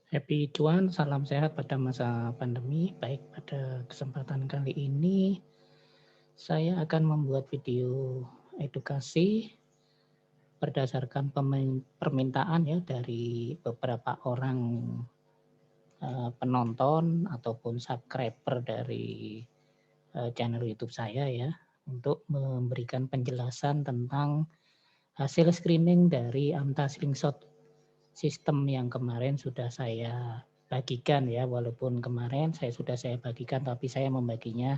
Happy cuan, salam sehat pada masa pandemi. Baik, pada kesempatan kali ini saya akan membuat video edukasi berdasarkan permintaan ya dari beberapa orang penonton ataupun subscriber dari channel YouTube saya ya, untuk memberikan penjelasan tentang hasil screening dari Amta Slingshot sistem yang kemarin sudah saya bagikan ya, walaupun kemarin saya bagikan, tapi saya membaginya,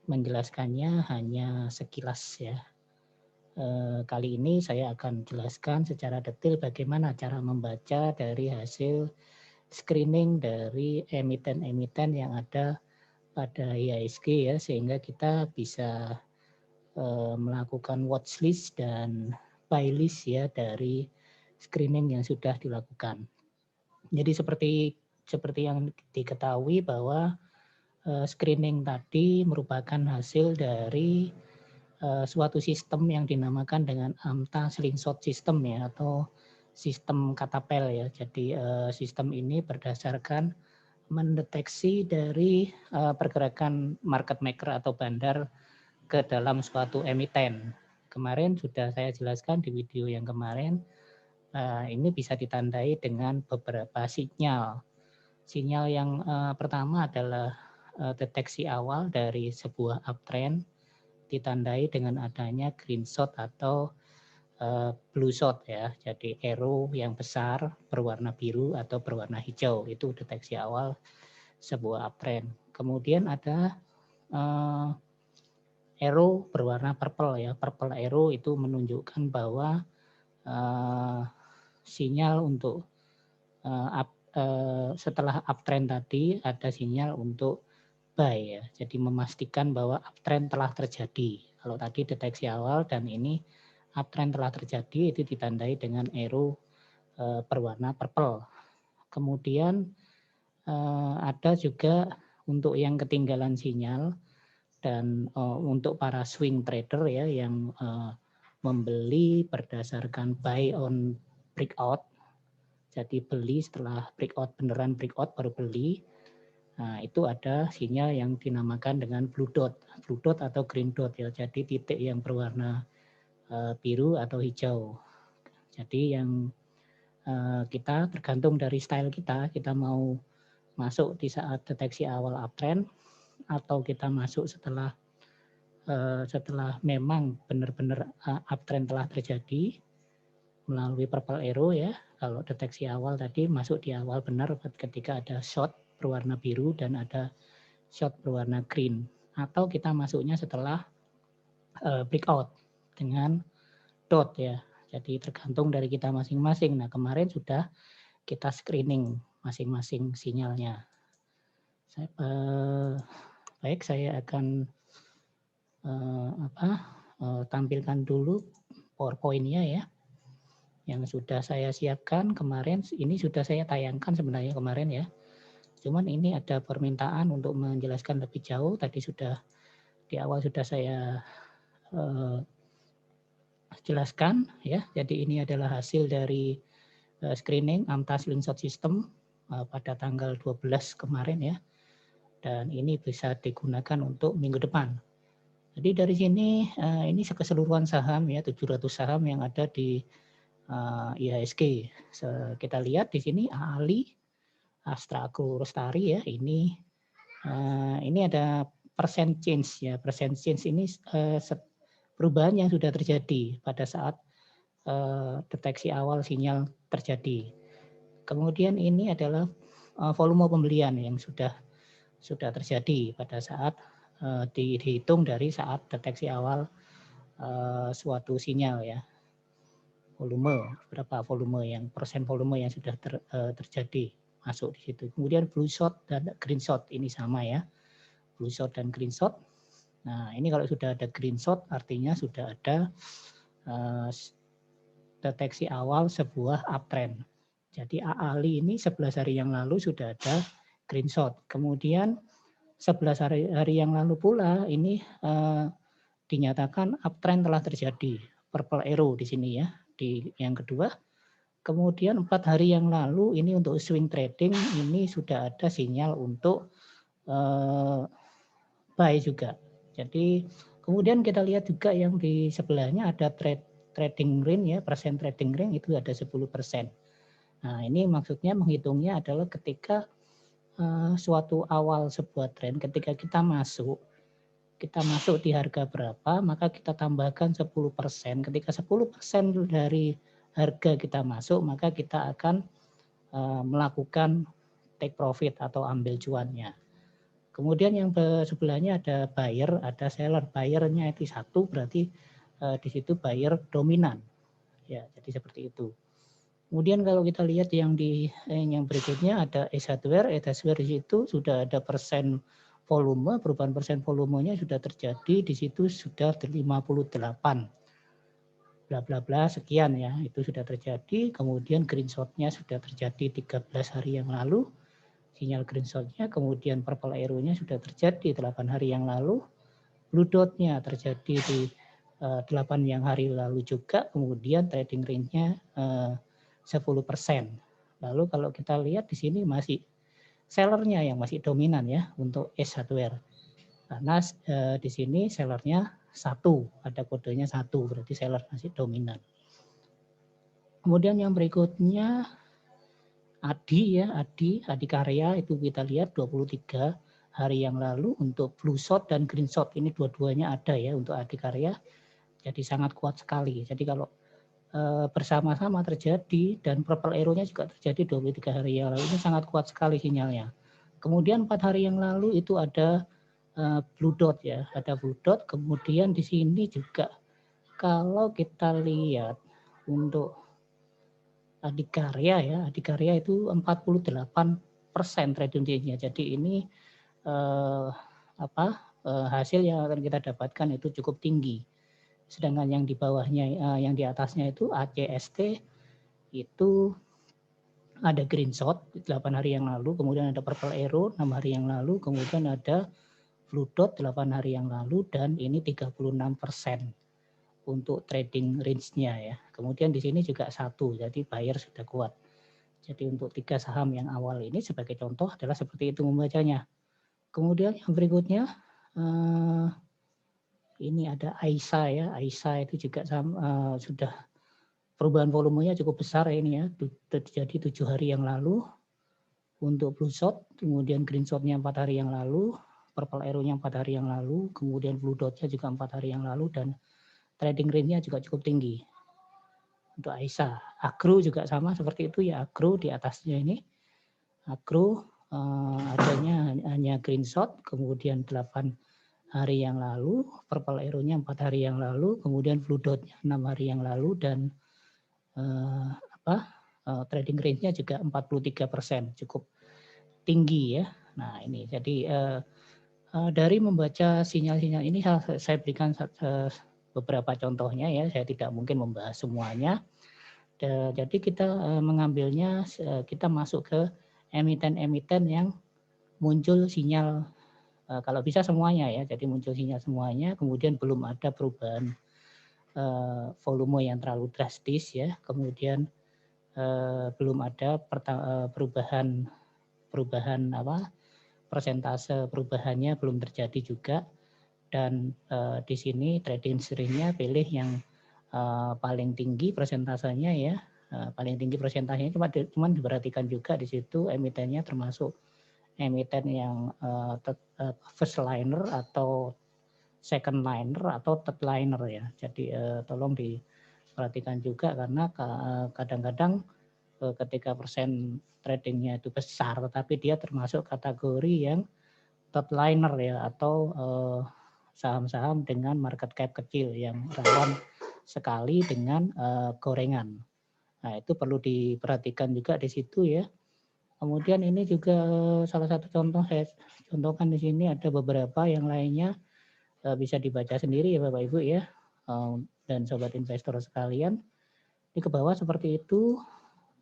menjelaskannya hanya sekilas ya. Kali ini saya akan jelaskan secara detail bagaimana cara membaca dari hasil screening dari emiten-emiten yang ada pada IHSG ya, sehingga kita bisa melakukan watchlist dan buy list ya dari screening yang sudah dilakukan. Jadi seperti yang diketahui bahwa screening tadi merupakan hasil dari suatu sistem yang dinamakan dengan Amta Slingshot System ya, atau sistem katapel ya. Jadi sistem ini berdasarkan mendeteksi dari pergerakan market maker atau bandar ke dalam suatu emiten. Kemarin sudah saya jelaskan di video yang kemarin, ini bisa ditandai dengan beberapa sinyal. Sinyal yang pertama adalah deteksi awal dari sebuah uptrend, ditandai dengan adanya green shot atau blue shot ya. Jadi arrow yang besar berwarna biru atau berwarna hijau, itu deteksi awal sebuah uptrend. Kemudian ada arrow berwarna purple ya. Purple arrow itu menunjukkan bahwa sinyal untuk setelah uptrend tadi ada sinyal untuk buy ya. Jadi memastikan bahwa uptrend telah terjadi. Kalau tadi deteksi awal dan ini uptrend telah terjadi, itu ditandai dengan arrow berwarna purple. Kemudian ada juga untuk yang ketinggalan sinyal dan untuk para swing trader ya yang membeli berdasarkan buy on breakout. Jadi beli setelah breakout, beneran breakout baru beli. Nah, itu ada sinyal yang dinamakan dengan blue dot atau green dot ya. Jadi titik yang berwarna biru atau hijau. Jadi yang kita tergantung dari style kita mau masuk di saat deteksi awal uptrend atau kita masuk setelah memang benar-benar uptrend telah terjadi melalui purple arrow ya. Kalau deteksi awal tadi masuk di awal benar ketika ada short berwarna biru dan ada short berwarna green, atau kita masuknya setelah breakout dengan dot ya. Jadi tergantung dari kita masing-masing. Nah, kemarin sudah kita screening masing-masing sinyalnya. Baik, saya akan tampilkan dulu PowerPoint-nya ya, yang sudah saya siapkan kemarin. Ini sudah saya tayangkan sebenarnya kemarin ya. Cuman ini ada permintaan untuk menjelaskan lebih jauh. Tadi sudah di awal sudah saya jelaskan ya. Jadi ini adalah hasil dari screening Amta Slingshot System pada tanggal 12 kemarin ya. Dan ini bisa digunakan untuk minggu depan. Jadi dari sini ini keseluruhan saham ya, 700 saham yang ada di IHSG. Kita lihat di sini ALI, Astra Agro Lestari ya, ini ada percent change ya. Percent change ini perubahan yang sudah terjadi pada saat deteksi awal sinyal terjadi. Kemudian ini adalah volume pembelian yang sudah terjadi pada saat dihitung dari saat deteksi awal suatu sinyal ya. Volume, berapa volume yang persen volume yang sudah terjadi masuk di situ. Kemudian blue shot dan green shot ini sama ya. Blue shot dan green shot. Nah, ini kalau sudah ada green shot artinya sudah ada deteksi awal sebuah uptrend. Jadi AALI ini 11 hari yang lalu sudah ada green shot. Kemudian 11 hari yang lalu pula ini dinyatakan uptrend telah terjadi. Purple arrow di sini ya. Di yang kedua Kemudian 4 hari yang lalu ini untuk swing trading ini sudah ada sinyal untuk buy juga. Jadi kemudian kita lihat juga yang di sebelahnya ada trading range ya, persen trading range itu ada 10%. Nah, ini maksudnya menghitungnya adalah ketika suatu awal sebuah tren, ketika kita masuk di harga berapa, maka kita tambahkan 10%. Ketika 10% dari harga kita masuk, maka kita akan melakukan take profit atau ambil cuannya. Kemudian yang sebelahnya ada buyer, ada seller. Buyernya itu 1, berarti di situ buyer dominan. Ya, jadi seperti itu. Kemudian kalau kita lihat yang yang berikutnya ada S-hardware. S-hardware di situ sudah ada persen volume, perubahan persen volumenya sudah terjadi di situ sudah 58. Bla bla bla sekian ya, itu sudah terjadi. Kemudian green shot-nya sudah terjadi 13 hari yang lalu. Sinyal green shot-nya, kemudian purple arrow-nya sudah terjadi 8 hari yang lalu. Blue dot-nya terjadi di 8 yang hari lalu juga. Kemudian trading range-nya 10%. Lalu kalau kita lihat di sini masih sellernya yang masih dominan ya untuk S-hardware. Karena di sini sellernya 1, ada kodenya 1, berarti seller masih dominan. Kemudian yang berikutnya Adi Karya itu kita lihat 23 hari yang lalu untuk blue shot dan green shot ini dua-duanya ada ya untuk Adi Karya. Jadi sangat kuat sekali. Jadi kalau bersama-sama terjadi dan purple arrow-nya juga terjadi 23 hari yang lalu, ini sangat kuat sekali sinyalnya. Kemudian 4 hari yang lalu itu ada blue dot ya, ada blue dot. Kemudian di sini juga kalau kita lihat untuk Adikarya itu 48% trading range-nya. Jadi ini hasil yang akan kita dapatkan itu cukup tinggi. Sedangkan yang di bawahnya, yang di atasnya itu ACST itu ada green shot 8 hari yang lalu, kemudian ada purple arrow 6 hari yang lalu, kemudian ada blue dot 8 hari yang lalu, dan ini 36% untuk trading range-nya ya. Kemudian di sini juga 1, jadi buyer sudah kuat. Jadi untuk 3 saham yang awal ini sebagai contoh adalah seperti itu membacanya. Kemudian yang berikutnya ini ada Aisyah ya. Aisyah itu juga sudah perubahan volumenya cukup besar ini ya. Terjadi 7 hari yang lalu untuk blue shot, kemudian green shot-nya 4 hari yang lalu, purple arrow-nya 4 hari yang lalu, kemudian blue dot-nya juga 4 hari yang lalu, dan trading range-nya juga cukup tinggi. Untuk Aisyah, Agro juga sama seperti itu ya. Agro di atasnya ini, Agro adanya hanya green shot, kemudian 8 hari yang lalu, purple arrow-nya 4 hari yang lalu, kemudian blue dot-nya 6 hari yang lalu, dan trading range-nya juga 43%, cukup tinggi ya. Nah ini jadi dari membaca sinyal-sinyal ini saya berikan beberapa contohnya ya, saya tidak mungkin membahas semuanya. Jadi kita mengambilnya, kita masuk ke emiten-emiten yang muncul sinyal, kalau bisa semuanya ya, jadi muncul sinyal semuanya, kemudian belum ada perubahan volume yang terlalu drastis ya, kemudian belum ada perubahan persentase perubahannya belum terjadi juga, dan di sini trading range-nya pilih yang paling tinggi persentasenya ya, paling tinggi persentasenya, cuma diperhatikan juga di situ emitennya termasuk emiten yang first liner atau second liner atau third liner ya. Jadi tolong diperhatikan juga, karena kadang-kadang ketika persen tradingnya itu besar tetapi dia termasuk kategori yang third liner ya, atau saham-saham dengan market cap kecil yang rawan sekali dengan gorengan. Nah, itu perlu diperhatikan juga di situ ya. Kemudian ini juga salah satu contoh saya contohkan di sini, ada beberapa yang lainnya bisa dibaca sendiri ya Bapak Ibu ya, dan sobat investor sekalian. Ini ke bawah seperti itu.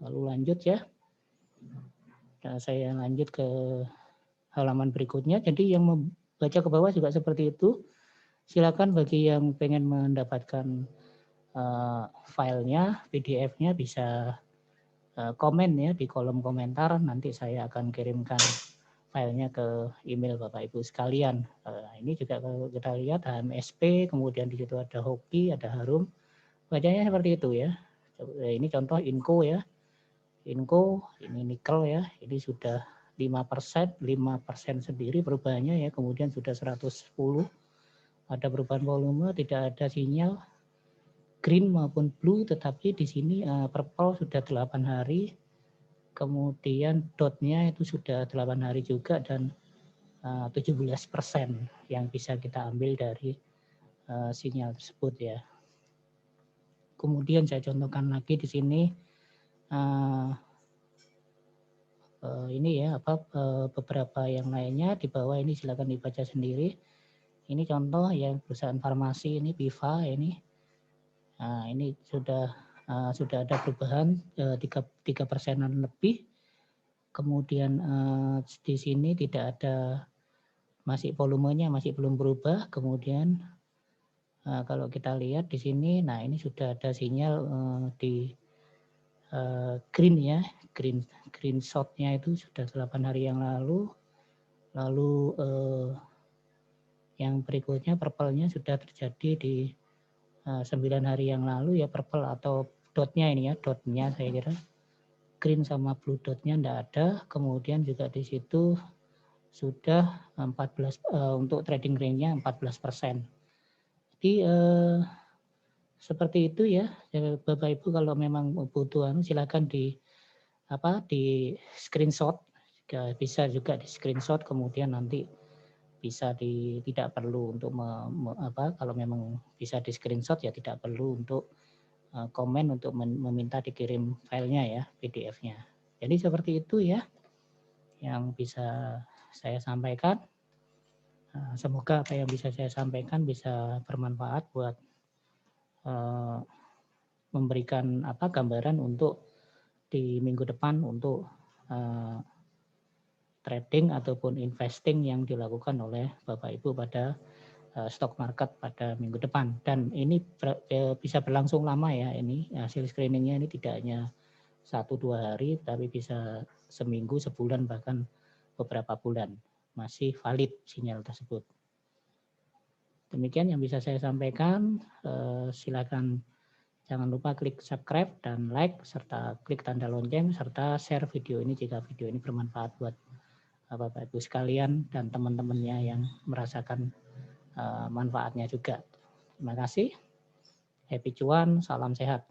Lalu lanjut ya. Nah, saya lanjut ke halaman berikutnya. Jadi yang membaca ke bawah juga seperti itu. Silakan bagi yang pengen mendapatkan filenya, PDF-nya bisa komen ya di kolom komentar, nanti saya akan kirimkan filenya ke email Bapak Ibu sekalian. Ini juga kalau kita lihat HMSP, kemudian di situ ada hoki, ada harum, bacanya seperti itu ya. Ini contoh Inco ya, Inco ini nikel ya, ini sudah 5%, 5% sendiri perubahannya ya, kemudian sudah 110, ada perubahan volume, tidak ada sinyal green maupun blue, tetapi di sini purple sudah 8 hari, kemudian dotnya itu sudah 8 hari juga, dan 17% yang bisa kita ambil dari sinyal tersebut ya. Kemudian saya contohkan lagi di sini ini ya beberapa yang lainnya di bawah ini, silakan dibaca sendiri. Ini contoh yang perusahaan farmasi ini Piva ini. Nah, ini sudah ada perubahan 3%-an lebih. Kemudian di sini tidak ada, masih volumenya masih belum berubah. Kemudian kalau kita lihat di sini, nah ini sudah ada sinyal di green ya, green shot-nya itu sudah 8 hari yang lalu. Lalu yang berikutnya purple-nya sudah terjadi di 9 hari yang lalu ya, purple atau dotnya ini ya, dotnya saya kira. Green sama blue dotnya enggak ada. Kemudian juga di situ sudah 14 untuk trading range-nya 14%. Jadi seperti itu ya Bapak Ibu, kalau memang butuh silakan di screenshot, bisa juga di screenshot, kemudian nanti bisa tidak perlu untuk kalau memang bisa di screenshot ya tidak perlu untuk komen untuk meminta dikirim filenya ya, PDF-nya. Jadi seperti itu ya yang bisa saya sampaikan. Semoga apa yang bisa saya sampaikan bisa bermanfaat buat memberikan gambaran untuk di minggu depan untuk trading ataupun investing yang dilakukan oleh Bapak Ibu pada stock market pada minggu depan. Dan ini bisa berlangsung lama ya, ini hasil screeningnya ini tidak hanya 1-2 hari, tapi bisa seminggu, sebulan, bahkan beberapa bulan masih valid sinyal tersebut. Demikian yang bisa saya sampaikan. Silakan jangan lupa klik subscribe dan like, serta klik tanda lonceng, serta share video ini jika video ini bermanfaat buat Bapak Ibu sekalian dan teman-temannya yang merasakan manfaatnya juga. Terima kasih. Happy cuan, salam sehat.